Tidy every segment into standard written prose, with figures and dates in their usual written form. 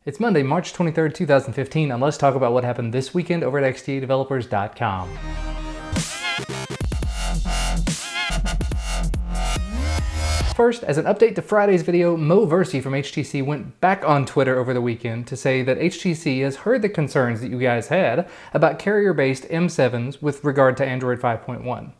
It's Monday, March 23rd, 2015, and let's talk about what happened this weekend over at xdadevelopers.com. First, as an update to Friday's video, Mo Versi from HTC went back on Twitter over the weekend to say that HTC has heard the concerns that you guys had about carrier-based M7s with regard to Android 5.1.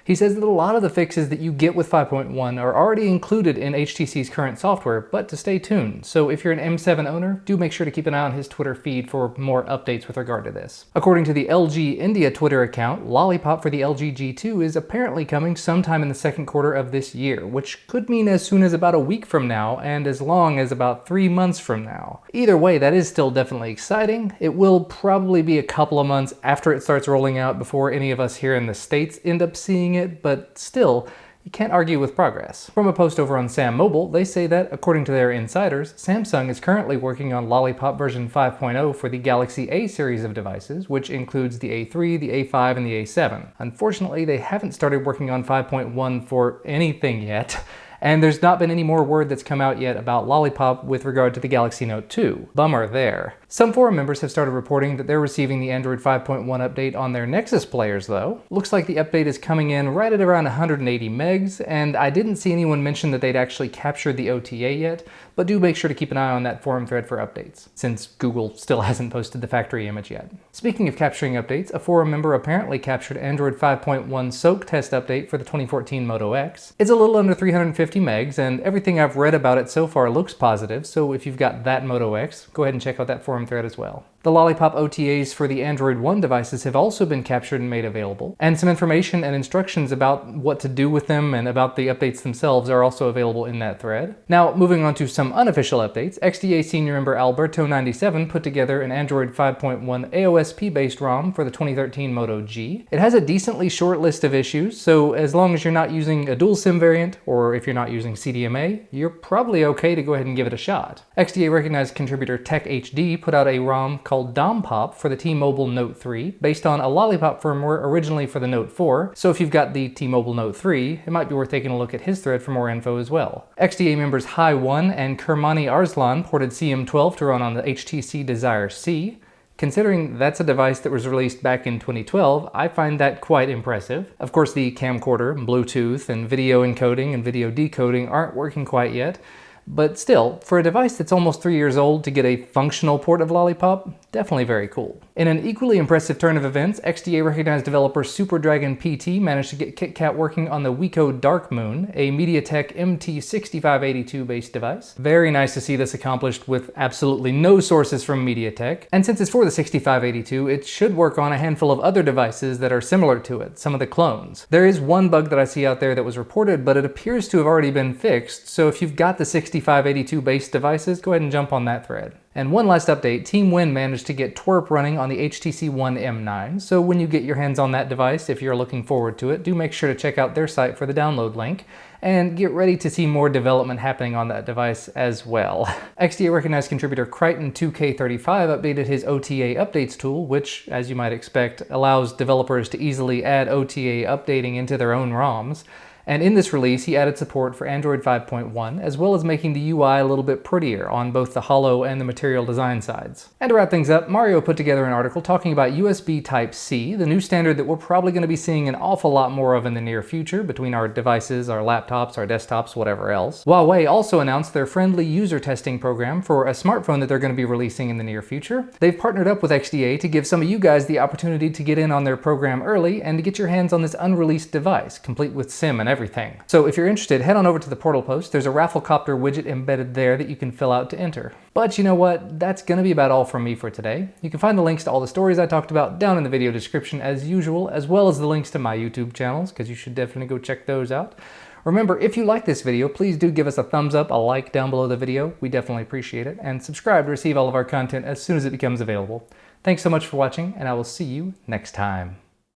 He says that a lot of the fixes that you get with 5.1 are already included in HTC's current software, but to stay tuned. So if you're an M7 owner, do make sure to keep an eye on his Twitter feed for more updates with regard to this. According to the LG India Twitter account, Lollipop for the LG G2 is apparently coming sometime in the second quarter of this year, which could mean as soon as about a week from now and as long as about 3 months from now. Either way, that is still definitely exciting. It will probably be a couple of months after it starts rolling out before any of us here in the States end up seeing it, but still, you can't argue with progress. From a post over on Sam Mobile, they say that, according to their insiders, Samsung is currently working on Lollipop version 5.0 for the Galaxy A series of devices, which includes the A3, the A5, and the A7. Unfortunately, they haven't started working on 5.1 for anything yet, and there's not been any more word that's come out yet about Lollipop with regard to the Galaxy Note 2. Bummer there. Some forum members have started reporting that they're receiving the Android 5.1 update on their Nexus players though. Looks like the update is coming in right at around 180 megs, and I didn't see anyone mention that they'd actually captured the OTA yet, but do make sure to keep an eye on that forum thread for updates, since Google still hasn't posted the factory image yet. Speaking of capturing updates, a forum member apparently captured Android 5.1 soak test update for the 2014 Moto X. It's a little under 350 megs, and everything I've read about it so far looks positive, so if you've got that Moto X, go ahead and check out that forum thread as well. The Lollipop OTAs for the Android One devices have also been captured and made available, and some information and instructions about what to do with them and about the updates themselves are also available in that thread. Now, moving on to some unofficial updates, XDA senior member Alberto97 put together an Android 5.1 AOSP-based ROM for the 2013 Moto G. It has a decently short list of issues, so as long as you're not using a dual SIM variant, or if you're not using CDMA, you're probably okay to go ahead and give it a shot. XDA recognized contributor TechHD put out a ROM called Lollipop for the T-Mobile Note 3, based on a Lollipop firmware originally for the Note 4, so if you've got the T-Mobile Note 3, it might be worth taking a look at his thread for more info as well. XDA members Hi1 and Kermani Arslan ported CM12 to run on the HTC Desire C. Considering that's a device that was released back in 2012, I find that quite impressive. Of course, the camcorder, Bluetooth, and video encoding and video decoding aren't working quite yet, but still, for a device that's almost 3 years old to get a functional port of Lollipop, definitely very cool. In an equally impressive turn of events, XDA recognized developer Super Dragon PT managed to get KitKat working on the Wiko Dark Moon, a MediaTek MT6582 based device. Very nice to see this accomplished with absolutely no sources from MediaTek, and since it's for the 6582, it should work on a handful of other devices that are similar to it, some of the clones. There is one bug that I see out there that was reported, but it appears to have already been fixed, so if you've got the 6582 based devices, go ahead and jump on that thread. And one last update, Team Win managed to get twerp running on the HTC One M9, so when you get your hands on that device, if you're looking forward to it, do make sure to check out their site for the download link, and get ready to see more development happening on that device as well. XDA recognized contributor Crichton2K35 updated his OTA updates tool, which, as you might expect, allows developers to easily add OTA updating into their own ROMs. And in this release, he added support for Android 5.1, as well as making the UI a little bit prettier on both the holo and the material design sides. And to wrap things up, Mario put together an article talking about USB Type-C, the new standard that we're probably going to be seeing an awful lot more of in the near future between our devices, our laptops, our desktops, whatever else. Huawei also announced their friendly user testing program for a smartphone that they're going to be releasing in the near future. They've partnered up with XDA to give some of you guys the opportunity to get in on their program early and to get your hands on this unreleased device, complete with SIM and everything. So if you're interested, head on over to the portal post. There's a Rafflecopter widget embedded there that you can fill out to enter. But you know what? That's going to be about all from me for today. You can find the links to all the stories I talked about down in the video description as usual, as well as the links to my YouTube channels, because you should definitely go check those out. Remember, if you like this video, please do give us a thumbs up, a like down below the video. We definitely appreciate it. And subscribe to receive all of our content as soon as it becomes available. Thanks so much for watching, and I will see you next time.